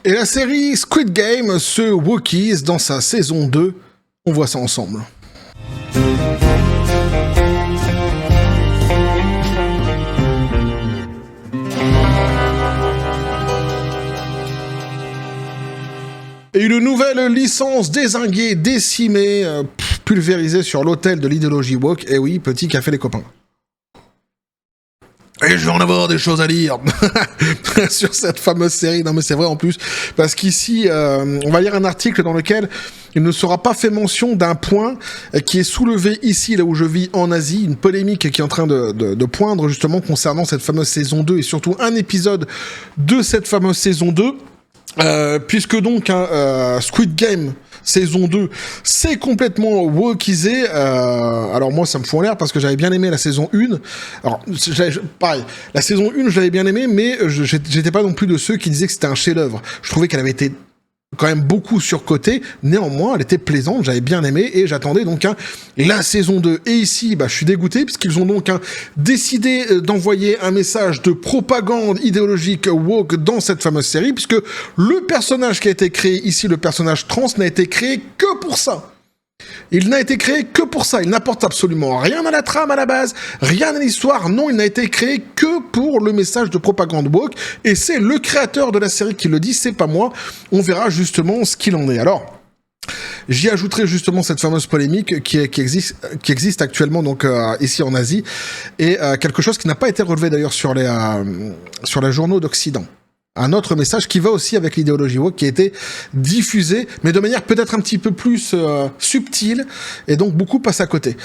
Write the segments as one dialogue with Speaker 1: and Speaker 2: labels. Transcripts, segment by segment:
Speaker 1: Et la série Squid Game se wokise dans sa saison 2. On voit ça ensemble. Et une nouvelle licence dézinguée, décimée, pulvérisée sur l'autel de l'idéologie woke. Et oui, petit café les copains. Et je vais en avoir des choses à lire sur cette fameuse série. Non mais c'est vrai en plus, parce qu'ici, on va lire un article dans lequel il ne sera pas fait mention d'un point qui est soulevé ici, là où je vis, en Asie, une polémique qui est en train de poindre justement concernant cette fameuse saison 2 et surtout un épisode de cette fameuse saison 2. Puisque donc Squid Game saison 2 c'est complètement wokisé. Alors moi ça me fout en l'air parce que j'avais bien aimé la saison 1. Alors pareil, la saison 1 j'avais bien aimé, mais j'étais pas non plus de ceux qui disaient que c'était un chef-d'œuvre. Je trouvais qu'elle avait été quand même beaucoup surcotée, néanmoins elle était plaisante, j'avais bien aimé et j'attendais donc la saison 2. Et ici, je suis dégoûté puisqu'ils ont donc décidé d'envoyer un message de propagande idéologique woke dans cette fameuse série, puisque le personnage qui a été créé ici, le personnage trans, n'a été créé que pour ça. Il n'a été créé que pour ça, il n'apporte absolument rien à la trame à la base, rien à l'histoire, non, il n'a été créé que pour le message de propagande woke, et c'est le créateur de la série qui le dit, c'est pas moi, on verra justement ce qu'il en est. Alors, j'y ajouterai justement cette fameuse polémique qui existe actuellement donc ici en Asie, et quelque chose qui n'a pas été relevé d'ailleurs sur les journaux d'Occident. Un autre message qui va aussi avec l'idéologie woke qui a été diffusé, mais de manière peut-être un petit peu plus subtile, et donc beaucoup passent à côté.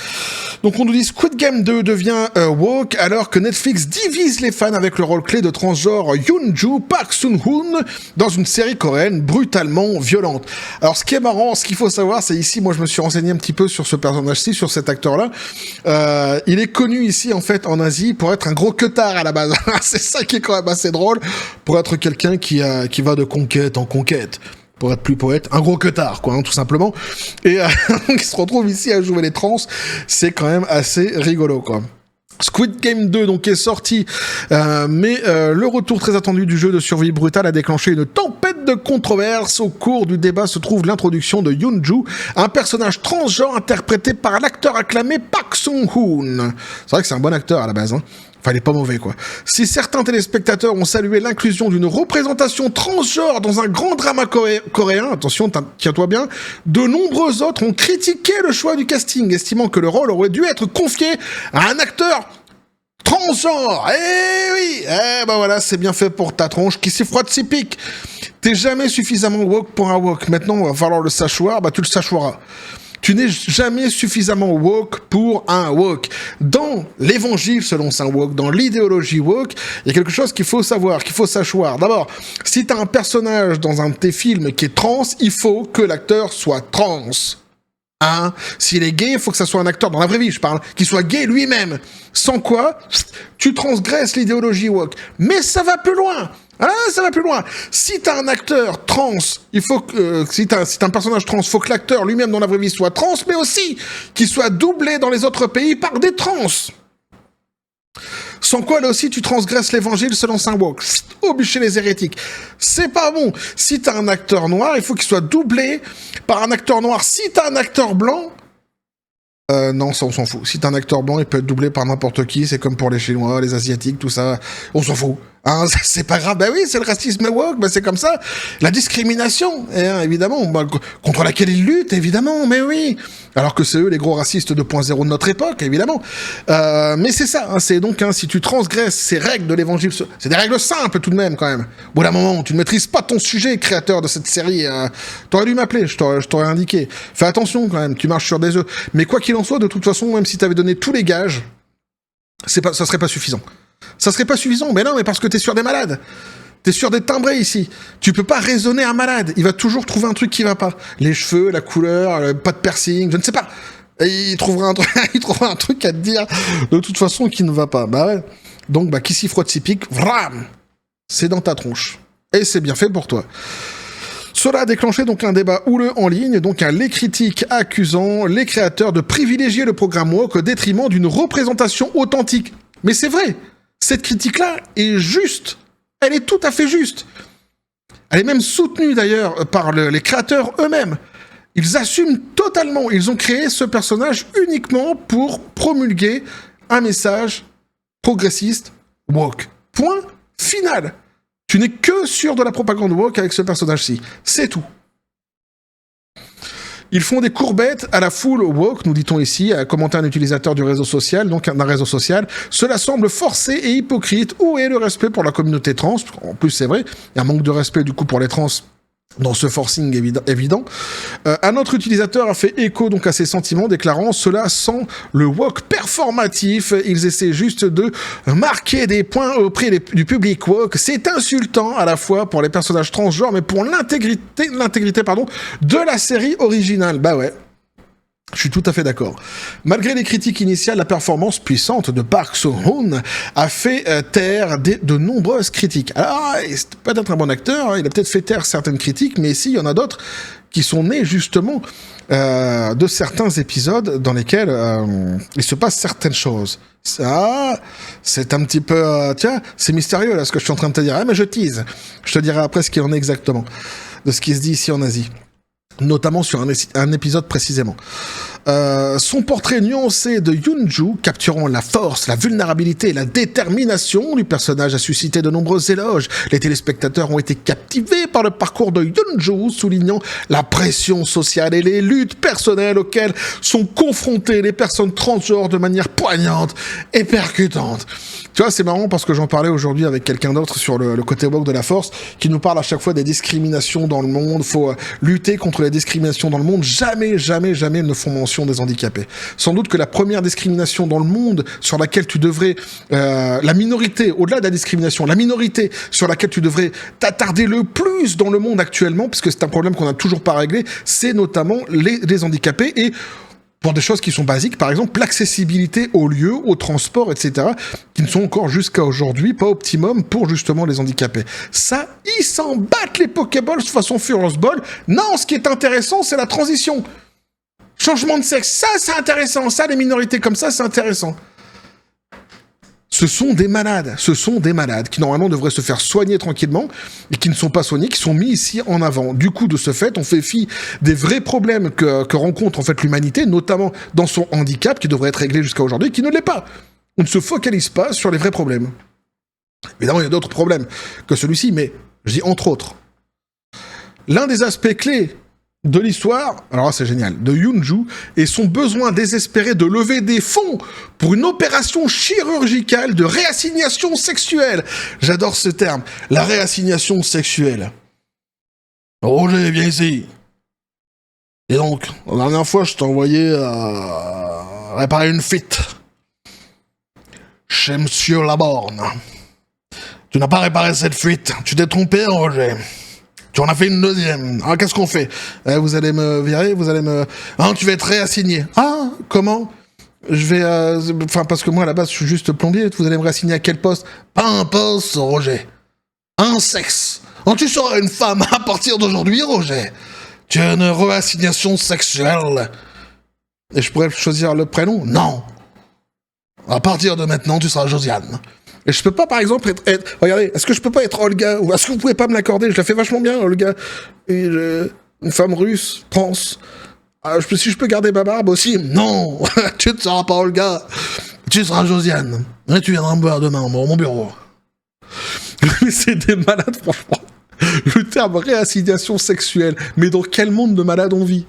Speaker 1: Donc on nous dit Squid Game 2 devient woke alors que Netflix divise les fans avec le rôle clé de transgenre Yoon-ju Park Sun-hoon dans une série coréenne brutalement violente. Alors ce qui est marrant, ce qu'il faut savoir, c'est ici, moi je me suis renseigné un petit peu sur ce personnage-ci, sur cet acteur-là. Il est connu ici en fait en Asie pour être un gros queutard à la base. C'est ça qui est quand même assez drôle, pour être quelqu'un qui va de conquête en conquête, pour être plus poète, un gros queutard, quoi, tout simplement. Et qui se retrouve ici à jouer les trans, c'est quand même assez rigolo, quoi. Squid Game 2 donc est sorti, mais le retour très attendu du jeu de survie brutal a déclenché une tempête de controverses. Au cours du débat se trouve l'introduction de Yoon-ju, un personnage transgenre interprété par l'acteur acclamé Park Sun-hoon. C'est vrai que c'est un bon acteur à la base, Enfin, il est pas mauvais, quoi. Si certains téléspectateurs ont salué l'inclusion d'une représentation transgenre dans un grand drama coréen, attention, tiens-toi bien, de nombreux autres ont critiqué le choix du casting, estimant que le rôle aurait dû être confié à un acteur transgenre. Eh oui, voilà, c'est bien fait pour ta tronche qui s'y frotte s'y pique. T'es jamais suffisamment woke pour un woke. Maintenant, il va falloir le sachoir, tu le sachoiras. Tu n'es jamais suffisamment woke pour un woke. Dans l'évangile selon Saint Woke, dans l'idéologie woke, il y a quelque chose qu'il faut savoir, qu'il faut sachoir. D'abord, si t'as un personnage dans un de tes films qui est trans, il faut que l'acteur soit trans. S'il est gay, il faut que ça soit un acteur, dans la vraie vie je parle, qui soit gay lui-même. Sans quoi, tu transgresses l'idéologie woke. Mais ça va plus loin. Ça va plus loin. Si t'as un acteur trans, il faut que, si t'as un personnage trans, il faut que l'acteur lui-même dans la vraie vie soit trans, mais aussi qu'il soit doublé dans les autres pays par des trans. Sans quoi, là aussi, tu transgresses l'évangile selon Saint Woke. Au bûcher les hérétiques. C'est pas bon. Si t'as un acteur noir, il faut qu'il soit doublé par un acteur noir. Si t'as un acteur blanc, non, ça on s'en fout. Si t'as un acteur blanc, il peut être doublé par n'importe qui. C'est comme pour les Chinois, les Asiatiques, tout ça. On s'en fout. C'est pas grave. Oui, c'est le racisme woke, c'est comme ça. La discrimination, évidemment, contre laquelle ils luttent, évidemment, mais oui. Alors que c'est eux les gros racistes 2.0 de notre époque, évidemment. Mais c'est ça, c'est donc, si tu transgresses ces règles de l'évangile, c'est des règles simples tout de même, quand même. Au bout d'un moment, tu ne maîtrises pas ton sujet, créateur de cette série. T'aurais dû m'appeler, je t'aurais indiqué. Fais attention, quand même, tu marches sur des œufs. Mais quoi qu'il en soit, de toute façon, même si t'avais donné tous les gages, ça serait pas suffisant. Ça serait pas suffisant, mais non, mais parce que t'es sur des malades. T'es sur des timbrés ici. Tu peux pas raisonner un malade. Il va toujours trouver un truc qui va pas. Les cheveux, la couleur, pas de piercing, je ne sais pas. Et il trouvera un truc à te dire de toute façon qui ne va pas. Ouais. Donc, qui s'y frotte s'y pique, vram, c'est dans ta tronche. Et c'est bien fait pour toi. Cela a déclenché donc un débat houleux en ligne, donc les critiques accusant les créateurs de privilégier le programme woke au détriment d'une représentation authentique. Mais c'est vrai, cette critique-là est juste. Elle est tout à fait juste. Elle est même soutenue d'ailleurs par les créateurs eux-mêmes. Ils assument totalement. Ils ont créé ce personnage uniquement pour promulguer un message progressiste, woke. Point final. Tu n'es que sur de la propagande woke avec ce personnage-ci. C'est tout. Ils font des courbettes à la foule woke, nous dit-on ici, a commenté un utilisateur du réseau social, donc d'un réseau social. Cela semble forcé et hypocrite. Où est le respect pour la communauté trans? En plus, c'est vrai, il y a un manque de respect du coup pour les trans dans ce forcing évident. Un autre utilisateur a fait écho donc à ces sentiments, déclarant « Cela sent le woke performatif. Ils essaient juste de marquer des points auprès du public woke. C'est insultant à la fois pour les personnages transgenres, mais pour l'intégrité de la série originale. » Bah ouais. Je suis tout à fait d'accord. Malgré les critiques initiales, la performance puissante de Park So-hoon a fait taire de nombreuses critiques. Alors, c'est peut-être un bon acteur, il a peut-être fait taire certaines critiques, mais ici, il y en a d'autres qui sont nées justement de certains épisodes dans lesquels il se passe certaines choses. Ça, c'est un petit peu... tiens, c'est mystérieux là ce que je suis en train de te dire. Ah, mais je tease. Je te dirai après ce qu'il en est exactement de ce qui se dit ici en Asie. Notamment sur un épisode précisément. Son portrait nuancé de Yoon-ju, capturant la force, la vulnérabilité et la détermination du personnage, a suscité de nombreux éloges. Les téléspectateurs ont été captivés par le parcours de Yoon-ju, soulignant la pression sociale et les luttes personnelles auxquelles sont confrontées les personnes transgenres de manière poignante et percutante. Tu vois, c'est marrant parce que j'en parlais aujourd'hui avec quelqu'un d'autre sur le côté woke de la force, qui nous parle à chaque fois des discriminations dans le monde. Faut lutter contre les discriminations dans le monde. Jamais ils ne font mention des handicapés. Sans doute que la première discrimination dans le monde sur laquelle tu devrais, la minorité, au-delà de la discrimination, la minorité sur laquelle tu devrais t'attarder le plus dans le monde actuellement, parce que c'est un problème qu'on n'a toujours pas réglé, c'est notamment les handicapés et pour des choses qui sont basiques, par exemple l'accessibilité aux lieux, aux transports, etc., qui ne sont encore jusqu'à aujourd'hui pas optimum pour justement les handicapés. Ça, ils s'en battent les Pokéballs de façon Furious Ball. Non, ce qui est intéressant, c'est la transition. Changement de sexe, ça c'est intéressant. Ça, les minorités comme ça, c'est intéressant. Ce sont des malades qui normalement devraient se faire soigner tranquillement et qui ne sont pas soignés, qui sont mis ici en avant. Du coup, de ce fait, on fait fi des vrais problèmes que rencontre en fait l'humanité, notamment dans son handicap, qui devrait être réglé jusqu'à aujourd'hui, qui ne l'est pas. On ne se focalise pas sur les vrais problèmes. Évidemment, il y a d'autres problèmes que celui-ci, mais je dis entre autres. L'un des aspects clés de l'histoire, alors là c'est génial, de Yoon-ju et son besoin désespéré de lever des fonds pour une opération chirurgicale de réassignation sexuelle. J'adore ce terme, la réassignation sexuelle. Roger, viens ici. Et donc, la dernière fois, je t'ai envoyé réparer une fuite chez Monsieur Laborne. Tu n'as pas réparé cette fuite, tu t'es trompé, Roger. Tu en as fait une deuxième. Ah, qu'est-ce qu'on fait? Vous allez me virer, vous allez me... Ah, tu vas être réassigné. Ah, comment? Je vais... Enfin, parce que moi, à la base, je suis juste plombier. Vous allez me réassigner à quel poste? Pas un poste, Roger. Un sexe. Oh, tu seras une femme à partir d'aujourd'hui, Roger. Tu as une réassignation sexuelle. Et je pourrais choisir le prénom? Non. À partir de maintenant, tu seras Josiane. Et je peux pas, par exemple, être... Regardez, est-ce que je peux pas être Olga? Ou est-ce que vous pouvez pas me l'accorder? Je la fais vachement bien, Olga. Et une femme russe, France. Si je peux garder ma barbe aussi? Non. Tu ne seras pas Olga. Tu seras Josiane. Et tu viendras me voir demain, mon bureau. Mais c'est des malades, franchement. Le terme réassignation sexuelle. Mais dans quel monde de malades on vit?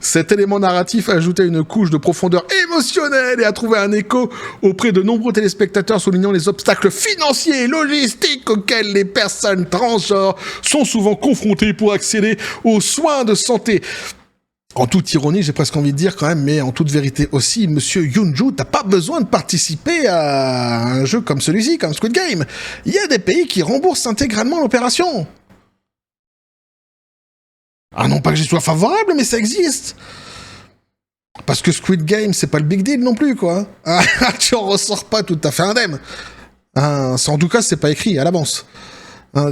Speaker 1: Cet élément narratif a ajouté une couche de profondeur émotionnelle et a trouvé un écho auprès de nombreux téléspectateurs soulignant les obstacles financiers et logistiques auxquels les personnes transgenres sont souvent confrontées pour accéder aux soins de santé. En toute ironie, j'ai presque envie de dire quand même, mais en toute vérité aussi, monsieur Yoon-ju, t'as pas besoin de participer à un jeu comme celui-ci, comme Squid Game. Il y a des pays qui remboursent intégralement l'opération. Ah non, pas que j'y sois favorable, mais ça existe. Parce que Squid Game, c'est pas le big deal non plus, quoi. Ah, tu en ressors pas tout à fait indemne. En tout cas, c'est pas écrit à l'avance.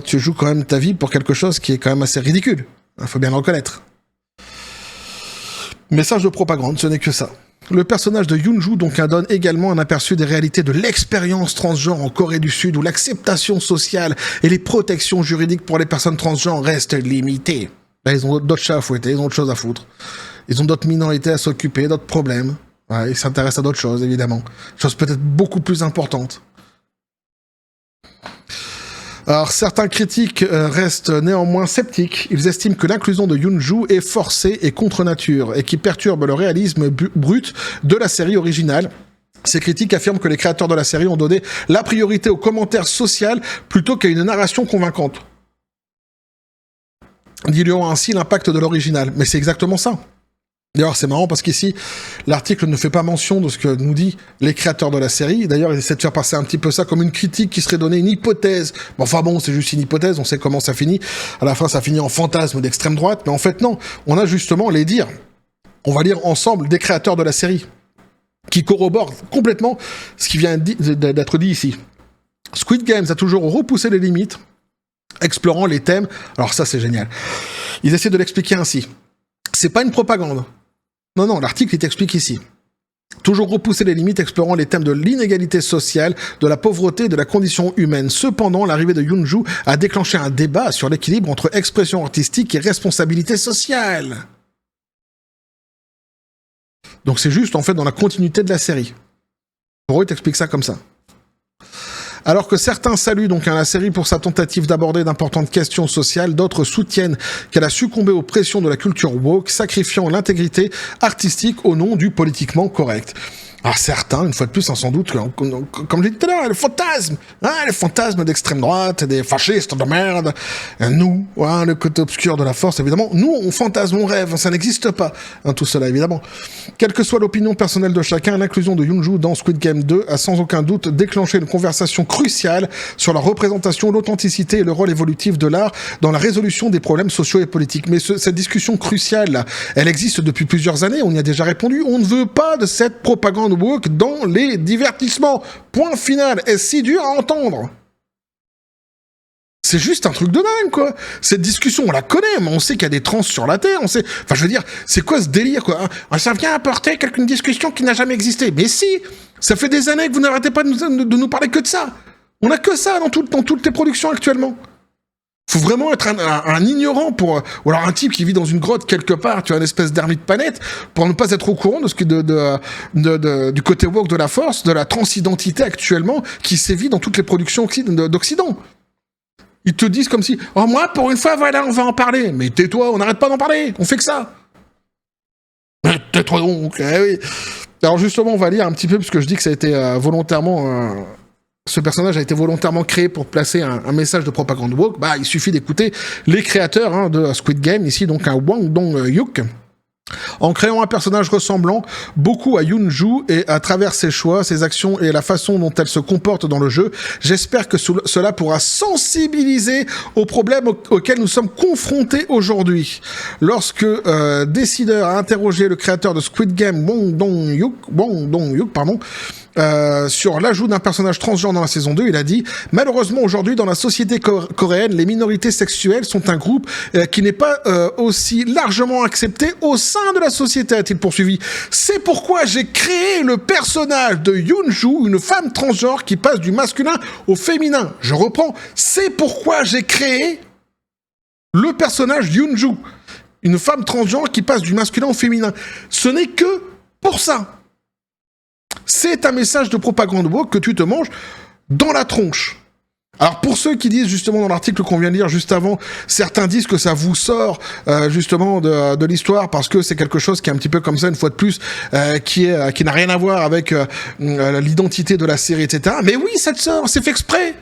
Speaker 1: Tu joues quand même ta vie pour quelque chose qui est quand même assez ridicule. Faut bien le reconnaître. Message de propagande, ce n'est que ça. Le personnage de Yoon-ju donc donne également un aperçu des réalités de l'expérience transgenre en Corée du Sud, où l'acceptation sociale et les protections juridiques pour les personnes transgenres restent limitées. Là, ils ont d'autres chats à fouetter, ils ont autre chose à foutre. Ils ont d'autres minorités à s'occuper, d'autres problèmes. Ouais, ils s'intéressent à d'autres choses, évidemment. Choses peut-être beaucoup plus importantes. Alors, certains critiques restent néanmoins sceptiques. Ils estiment que l'inclusion de Yoon-ju est forcée et contre nature, et qui perturbe le réalisme brut de la série originale. Ces critiques affirment que les créateurs de la série ont donné la priorité au commentaire social plutôt qu'à une narration convaincante, diluant ainsi l'impact de l'original. Mais c'est exactement ça. D'ailleurs, c'est marrant parce qu'ici, l'article ne fait pas mention de ce que nous disent les créateurs de la série. D'ailleurs, ils essaient de faire passer un petit peu ça comme une critique qui serait donnée, une hypothèse. Bon, enfin bon, c'est juste une hypothèse, on sait comment ça finit. À la fin, ça finit en fantasme d'extrême droite. Mais en fait, non. On a justement les dires. On va lire ensemble des créateurs de la série qui corroborent complètement ce qui vient d'être dit ici. Squid Games a toujours repoussé les limites, explorant les thèmes. Alors ça, c'est génial. Ils essaient de l'expliquer ainsi. C'est pas une propagande. Non, l'article il t'explique ici. Toujours repousser les limites explorant les thèmes de l'inégalité sociale, de la pauvreté et de la condition humaine. Cependant, l'arrivée de Yoon-ju a déclenché un débat sur l'équilibre entre expression artistique et responsabilité sociale. Donc c'est juste en fait dans la continuité de la série. Pour eux, il t'explique ça comme ça. Alors que certains saluent donc la série pour sa tentative d'aborder d'importantes questions sociales, d'autres soutiennent qu'elle a succombé aux pressions de la culture woke, sacrifiant l'intégrité artistique au nom du politiquement correct. Alors certains, une fois de plus, sans doute, comme j'ai dit tout à l'heure, les fantasmes d'extrême droite, des fascistes de merde, nous, le côté obscur de la force, évidemment, nous, on fantasme, on rêve, ça n'existe pas, tout cela, évidemment. Quelle que soit l'opinion personnelle de chacun, l'inclusion de Yoon-ju dans Squid Game 2 a sans aucun doute déclenché une conversation cruciale sur la représentation, l'authenticité et le rôle évolutif de l'art dans la résolution des problèmes sociaux et politiques. Mais cette discussion cruciale, là, elle existe depuis plusieurs années, on y a déjà répondu, on ne veut pas de cette propagande woke dans les divertissements. Point final. Est-ce si dur à entendre? C'est juste un truc de dingue, quoi. Cette discussion, on la connaît, mais on sait qu'il y a des trans sur la Terre, on sait... Enfin, je veux dire, c'est quoi ce délire, quoi, hein? Ça vient apporter une discussion qui n'a jamais existé. Mais si! Ça fait des années que vous n'arrêtez pas de nous parler que de ça. On a que ça dans toutes les productions actuellement. Faut vraiment être un ignorant ou alors un type qui vit dans une grotte quelque part, tu vois, une espèce d'ermite planète, pour ne pas être au courant de ce du côté woke de la force, de la transidentité actuellement, qui sévit dans toutes les productions d'Occident. Ils te disent comme si, oh, moi, pour une fois, voilà, on va en parler. Mais tais-toi, on n'arrête pas d'en parler. On fait que ça. Mais tais-toi donc. Oui. Alors justement, on va lire un petit peu, parce que je dis que ça a été volontairement... Ce personnage a été volontairement créé pour placer un message de propagande woke. Bah, il suffit d'écouter les créateurs de Squid Game, ici donc un Wang Dong-hyuk, en créant un personnage ressemblant beaucoup à Yoon-ju et à travers ses choix, ses actions et la façon dont elle se comporte dans le jeu, j'espère que cela pourra sensibiliser aux problèmes auxquels nous sommes confrontés aujourd'hui. Lorsque Décideur a interrogé le créateur de Squid Game, Wang Dong-hyuk, sur l'ajout d'un personnage transgenre dans la saison 2, il a dit « Malheureusement, aujourd'hui, dans la société coréenne, les minorités sexuelles sont un groupe qui n'est pas aussi largement accepté au sein de la société, a-t-il poursuivi. C'est pourquoi j'ai créé le personnage de Yoon-ju, une femme transgenre qui passe du masculin au féminin. Je reprends. C'est pourquoi j'ai créé le personnage Yoon-ju, une femme transgenre qui passe du masculin au féminin. Ce n'est que pour ça. C'est un message de propagande woke que tu te manges dans la tronche. Alors pour ceux qui disent justement dans l'article qu'on vient de lire juste avant, certains disent que ça vous sort justement de l'histoire parce que c'est quelque chose qui est un petit peu comme ça une fois de plus, qui n'a rien à voir avec l'identité de la série, etc. Mais oui, ça te sort, c'est fait exprès.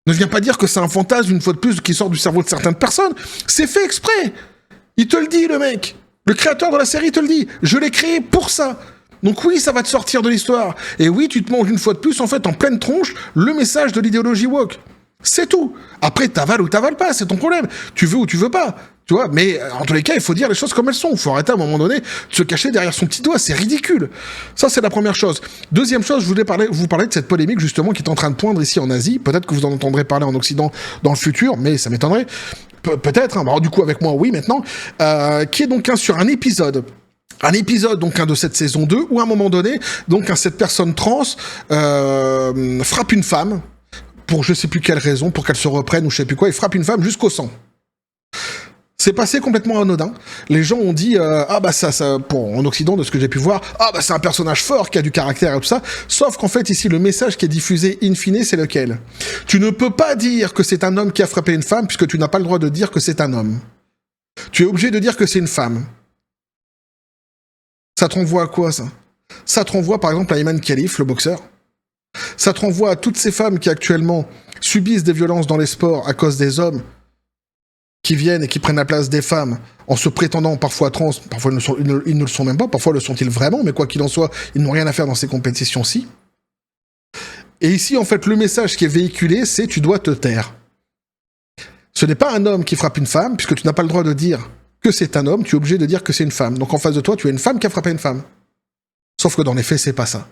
Speaker 1: Ne viens pas dire que c'est un fantasme une fois de plus qui sort du cerveau de certaines personnes. C'est fait exprès. Il te le dit, le mec. Le créateur de la série te le dit. Je l'ai créé pour ça. Donc oui, ça va te sortir de l'histoire. Et oui, tu te manges une fois de plus, en fait, en pleine tronche, le message de l'idéologie woke. C'est tout. Après, t'avales ou t'avales pas, c'est ton problème. Tu veux ou tu veux pas. Tu vois, mais en tous les cas, il faut dire les choses comme elles sont. Il faut arrêter à un moment donné de se cacher derrière son petit doigt. C'est ridicule. Ça, c'est la première chose. Deuxième chose, je voulais vous parler de cette polémique, justement, qui est en train de poindre ici en Asie. Peut-être que vous en entendrez parler en Occident dans le futur, mais ça m'étonnerait. Peut-être, hein. Alors, du coup, avec moi, oui, maintenant. Qui est donc sur un épisode un épisode donc de cette saison 2 où à un moment donné, donc cette personne trans frappe une femme pour je sais plus quelle raison, pour qu'elle se reprenne ou je sais plus quoi, il frappe une femme jusqu'au sang. C'est passé complètement anodin. Les gens ont dit en Occident, de ce que j'ai pu voir, c'est un personnage fort qui a du caractère et tout ça. Sauf qu'en fait ici le message qui est diffusé in fine, c'est lequel? Tu ne peux pas dire que c'est un homme qui a frappé une femme puisque tu n'as pas le droit de dire que c'est un homme. Tu es obligé de dire que c'est une femme. Ça te renvoie à quoi ça? Ça te renvoie par exemple à Iman Khalif, le boxeur. Ça te renvoie à toutes ces femmes qui actuellement subissent des violences dans les sports à cause des hommes qui viennent et qui prennent la place des femmes en se prétendant parfois trans, parfois ils ne le sont même pas, parfois le sont-ils vraiment, mais quoi qu'il en soit, ils n'ont rien à faire dans ces compétitions-ci. Et ici, en fait, le message qui est véhiculé, c'est « tu dois te taire ». Ce n'est pas un homme qui frappe une femme, puisque tu n'as pas le droit de dire que c'est un homme, tu es obligé de dire que c'est une femme. Donc en face de toi, tu as une femme qui a frappé une femme. Sauf que dans les faits, c'est pas ça.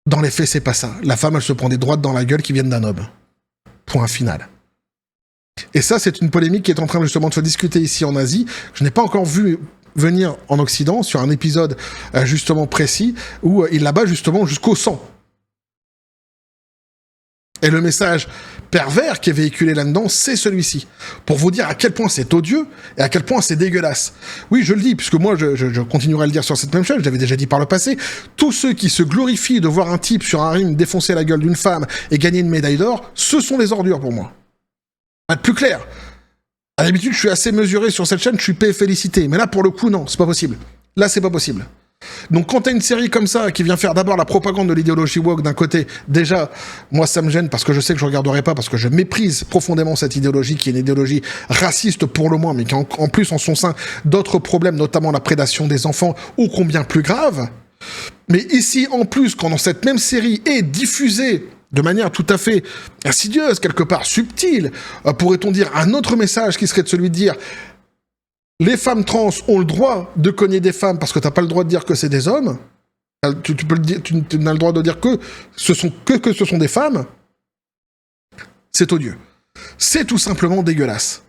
Speaker 1: Dans les faits, c'est pas ça. La femme, elle se prend des droites dans la gueule qui viennent d'un homme. Point final. Et ça, c'est une polémique qui est en train justement de se discuter ici en Asie. Je n'ai pas encore vu venir en Occident sur un épisode justement précis où il la bat justement jusqu'au sang. Et le message pervers qui est véhiculé là-dedans, c'est celui-ci. Pour vous dire à quel point c'est odieux et à quel point c'est dégueulasse. Oui, je le dis, puisque moi, je continuerai à le dire sur cette même chaîne, je l'avais déjà dit par le passé, tous ceux qui se glorifient de voir un type sur un ring défoncer la gueule d'une femme et gagner une médaille d'or, ce sont des ordures pour moi. À être plus clair. À l'habitude, je suis assez mesuré sur cette chaîne, je suis paix et félicité. Mais là, pour le coup, non, c'est pas possible. Là, c'est pas possible. Donc quand t'as une série comme ça qui vient faire d'abord la propagande de l'idéologie woke d'un côté, déjà, moi ça me gêne parce que je sais que je regarderai pas, parce que je méprise profondément cette idéologie qui est une idéologie raciste pour le moins, mais qui a en plus en son sein d'autres problèmes, notamment la prédation des enfants, ô combien plus grave. Mais ici, en plus, quand dans cette même série est diffusée de manière tout à fait insidieuse, quelque part subtile, pourrait-on dire un autre message qui serait de celui de dire les femmes trans ont le droit de cogner des femmes parce que t'as pas le droit de dire que c'est des hommes. Tu peux le dire, tu n'as le droit de dire que ce sont des femmes. C'est odieux. C'est tout simplement dégueulasse.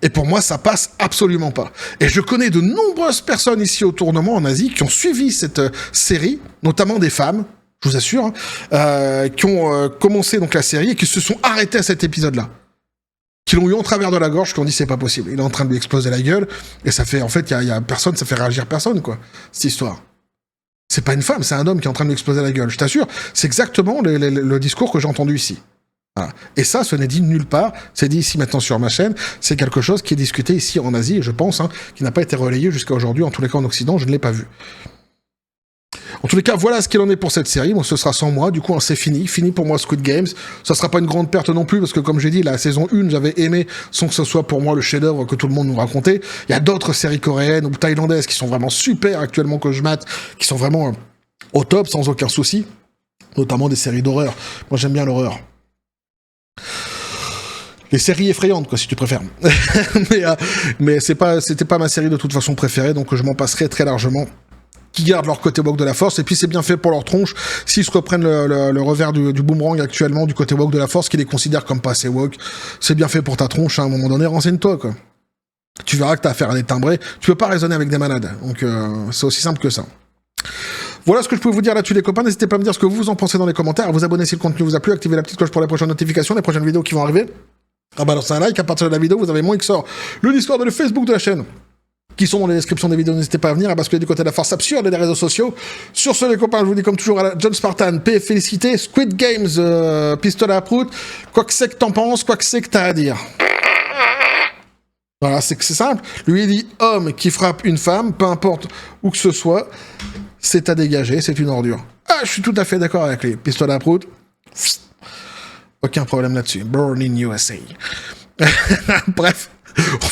Speaker 1: Et pour moi, ça passe absolument pas. Et je connais de nombreuses personnes ici au tournement en Asie qui ont suivi cette série, notamment des femmes, je vous assure, qui ont commencé donc la série et qui se sont arrêtées à cet épisode-là. Qui l'ont eu en travers de la gorge, qui ont dit c'est pas possible. Il est en train de lui exploser la gueule, et ça fait, en fait, il y a personne, ça fait réagir personne, quoi, cette histoire. C'est pas une femme, c'est un homme qui est en train de lui exploser la gueule, je t'assure. C'est exactement le discours que j'ai entendu ici. Voilà. Et ça, ce n'est dit nulle part, c'est dit ici maintenant sur ma chaîne, c'est quelque chose qui est discuté ici en Asie, et je pense, qui n'a pas été relayé jusqu'à aujourd'hui, en tous les cas en Occident, je ne l'ai pas vu. En tous les cas, voilà ce qu'il en est pour cette série. Bon, ce sera sans moi. Du coup, c'est fini. Fini pour moi Squid Games. Ça sera pas une grande perte non plus, parce que comme j'ai dit, la saison 1, j'avais aimé, sans que ce soit pour moi le chef-d'œuvre que tout le monde nous racontait. Il y a d'autres séries coréennes ou thaïlandaises qui sont vraiment super actuellement que je mate, qui sont vraiment au top, sans aucun souci. Notamment des séries d'horreur. Moi, j'aime bien l'horreur. Les séries effrayantes, quoi, si tu préfères. mais c'était pas ma série de toute façon préférée, donc je m'en passerai très largement. Qui gardent leur côté woke de la force, et puis c'est bien fait pour leur tronche, s'ils se reprennent le revers du boomerang actuellement du côté woke de la force, qui les considère comme pas assez woke, c'est bien fait pour ta tronche, à un moment donné, renseigne-toi, quoi. Tu verras que t'as affaire à des timbrés, tu peux pas raisonner avec des malades, donc c'est aussi simple que ça. Voilà ce que je pouvais vous dire là-dessus les copains, n'hésitez pas à me dire ce que vous en pensez dans les commentaires, à vous abonner si le contenu vous a plu, activer la petite cloche pour les prochaines notifications, les prochaines vidéos qui vont arriver, à balancer un like, à partir de la vidéo vous avez mon XOR, le Discord et le Facebook de la chaîne, qui sont dans les descriptions des vidéos, n'hésitez pas à venir, à basculer du côté de la force absurde et des réseaux sociaux. Sur ce les copains, je vous dis comme toujours à la John Spartan, paix et félicité, Squid Games, pistolet à prout, quoi que c'est que t'en penses, quoi que c'est que t'as à dire. Voilà, c'est simple. Lui il dit homme qui frappe une femme, peu importe où que ce soit, c'est à dégager, c'est une ordure. Je suis tout à fait d'accord avec les pistolets à prout. Aucun problème là-dessus. Born in USA. Bref.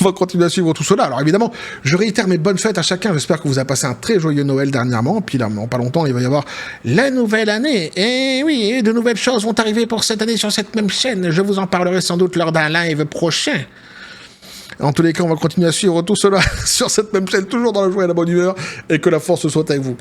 Speaker 1: On va continuer à suivre tout cela. Alors évidemment, je réitère mes bonnes fêtes à chacun. J'espère que vous avez passé un très joyeux Noël dernièrement. Puis là, en pas longtemps, il va y avoir la nouvelle année. Et oui, de nouvelles choses vont arriver pour cette année sur cette même chaîne. Je vous en parlerai sans doute lors d'un live prochain. En tous les cas, on va continuer à suivre tout cela sur cette même chaîne, toujours dans la joie et la bonne humeur. Et que la force soit avec vous.